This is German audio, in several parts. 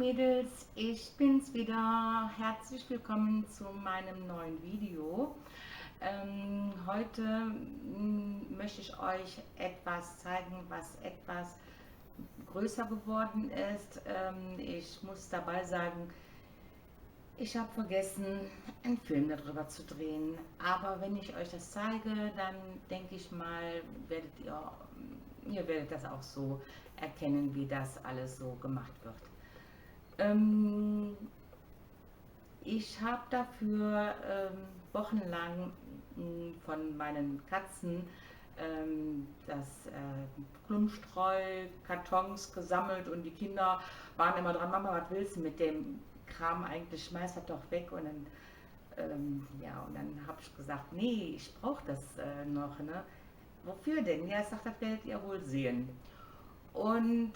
Mädels, ich bin's wieder. Herzlich willkommen zu meinem neuen Video. Heute möchte ich euch etwas zeigen, was etwas größer geworden ist. Ich muss dabei sagen, ich habe vergessen, einen Film darüber zu drehen. Aber wenn ich euch das zeige, dann denke ich mal, ihr werdet das auch so erkennen, wie das alles so gemacht wird. Ähm, Ich habe dafür wochenlang von meinen Katzen das Klumpstreu, Kartons gesammelt und die Kinder waren immer dran, Mama, was willst du mit dem Kram eigentlich, schmeiß das doch weg. Und dann, ja, und dann habe ich gesagt, nee, ich brauche das noch. Ne? Wofür denn? Ja, ich sage, das werdet ihr wohl sehen. Und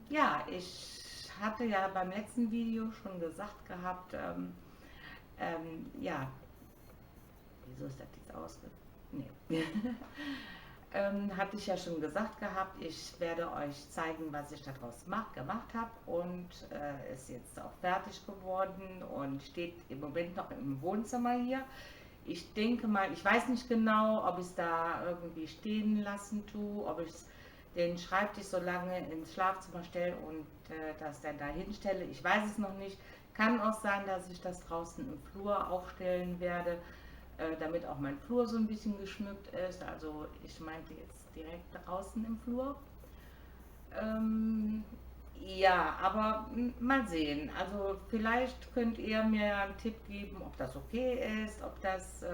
ja, ich hatte ja beim letzten Video schon gesagt gehabt, ja, wieso ist das jetzt ausge... Nee. Hatte ich ja schon gesagt gehabt, ich werde euch zeigen, was ich daraus gemacht habe und ist jetzt auch fertig geworden und steht im Moment noch im Wohnzimmer hier. Ich denke mal, ich weiß nicht genau, ob ich es da irgendwie stehen lassen tue, ob ich den Schreibtisch so lange ins Schlafzimmer stelle und das dann da hinstelle. Ich weiß es noch nicht. Kann auch sein, dass ich das draußen im Flur aufstellen werde, damit auch mein Flur so ein bisschen geschmückt ist. Also ich meinte jetzt direkt draußen im Flur. Ähm, ja, aber mal sehen. Also vielleicht könnt ihr mir einen Tipp geben, ob das okay ist, ob das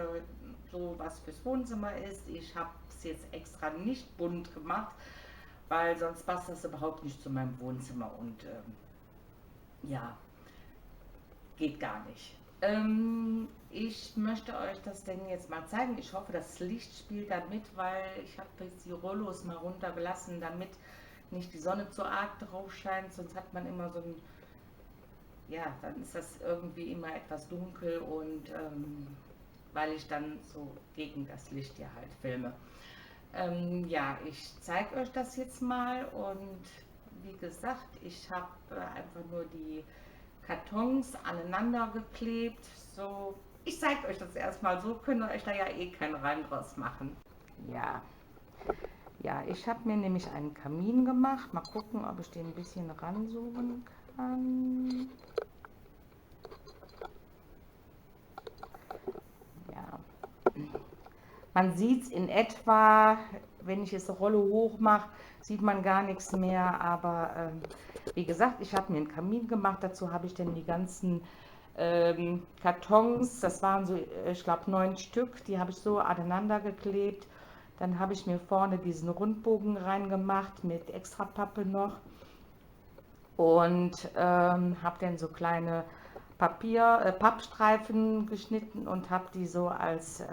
so was fürs Wohnzimmer ist. Ich habe es jetzt extra nicht bunt gemacht, weil sonst passt das überhaupt nicht zu meinem Wohnzimmer und ja, geht gar nicht. Ich möchte euch das denn jetzt mal zeigen. Ich hoffe, das Licht spielt da mit, weil ich habe jetzt die Rollos mal runtergelassen, damit nicht die Sonne zu arg drauf scheint. Sonst hat man immer so ein, ja, dann ist das irgendwie immer etwas dunkel und weil ich dann so gegen das Licht hier halt filme. Ja, ich zeige euch das jetzt mal und wie gesagt, ich habe einfach nur die Kartons aneinander geklebt. So, ich zeige euch das erstmal, so könnt ihr euch da ja eh keinen Reim draus machen. Ja, ja, ich habe mir nämlich einen Kamin gemacht. Mal gucken, ob ich den ein bisschen ranzoomen kann. Ja, man sieht es in etwa, wenn ich es Rolle hoch mache, sieht man gar nichts mehr. Aber wie gesagt, ich habe mir einen Kamin gemacht. Dazu habe ich dann die ganzen Kartons, das waren so, ich glaube, 9 Stück, die habe ich so aneinander geklebt. Dann habe ich mir vorne diesen Rundbogen reingemacht mit Extrapappe noch und habe dann so kleine Pappstreifen geschnitten und habe die so als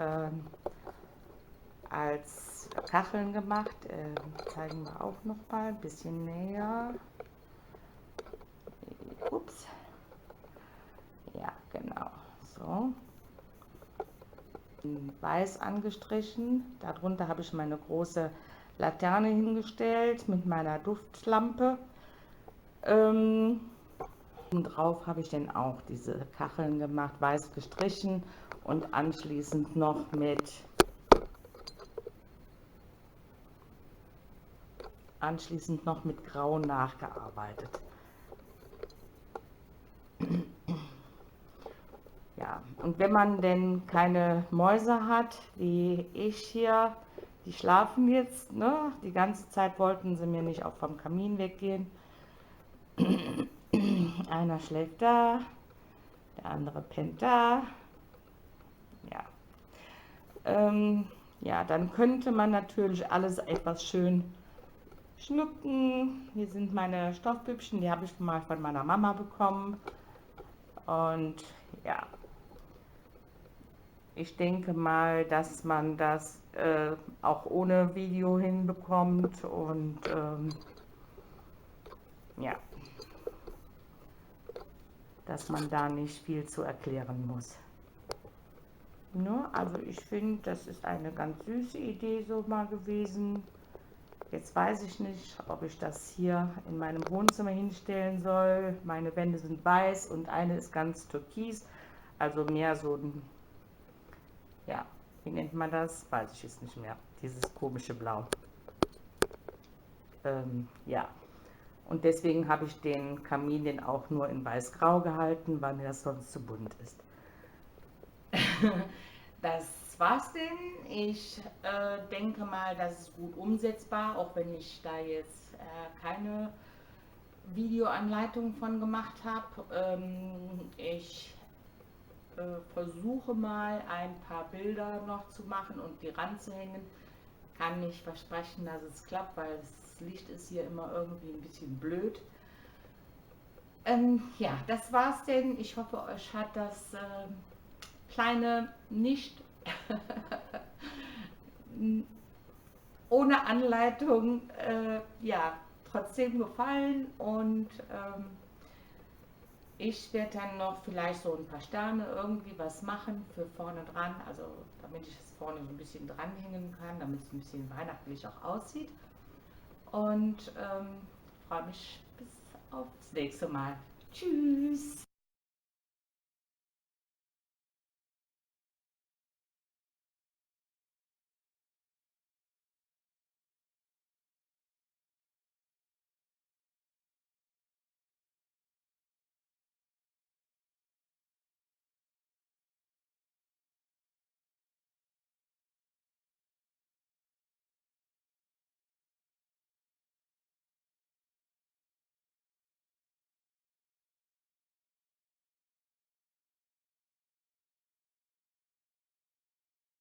Kacheln gemacht. Zeigen wir auch noch mal ein bisschen näher. Ups. Ja, genau. So. Weiß angestrichen. Darunter habe ich meine große Laterne hingestellt mit meiner Duftlampe. Drauf habe ich dann auch diese Kacheln gemacht, weiß gestrichen und anschließend noch mit Grau nachgearbeitet. Ja, und wenn man denn keine Mäuse hat, wie ich hier, die schlafen jetzt, ne? Die ganze Zeit wollten sie mir nicht auch vom Kamin weggehen. Einer schläft da, der andere pennt da. Ja. Ja, dann könnte man natürlich alles etwas schön schmücken. Hier sind meine Stoffpüppchen, die habe ich mal von meiner Mama bekommen. Und ja, ich denke mal, dass man das auch ohne Video hinbekommt und ja, dass man da nicht viel zu erklären muss. Ne? Also ich finde, das ist eine ganz süße Idee so mal gewesen. Jetzt weiß ich nicht, ob ich das hier in meinem Wohnzimmer hinstellen soll. Meine Wände sind weiß und eine ist ganz türkis, also mehr so ein, ja, wie nennt man das? Weiß ich jetzt nicht mehr. Dieses komische Blau. Ja, und deswegen habe ich den Kamin den auch nur in weiß-grau gehalten, weil mir das sonst zu bunt ist. Das war's denn. Ich denke mal, das ist gut umsetzbar, auch wenn ich da jetzt keine Videoanleitung von gemacht habe. Ich versuche mal ein paar Bilder noch zu machen und die ranzuhängen. Kann nicht versprechen, dass es klappt, weil das Licht ist hier immer irgendwie ein bisschen blöd. Ja, das war's denn. Ich hoffe, euch hat das kleine, nicht ohne Anleitung, ja, trotzdem gefallen. Und ich werde dann noch vielleicht so ein paar Sterne irgendwie was machen für vorne dran, also damit ich es vorne so ein bisschen dranhängen kann, damit es ein bisschen weihnachtlich auch aussieht. Und freue mich bis aufs nächste Mal. Tschüss!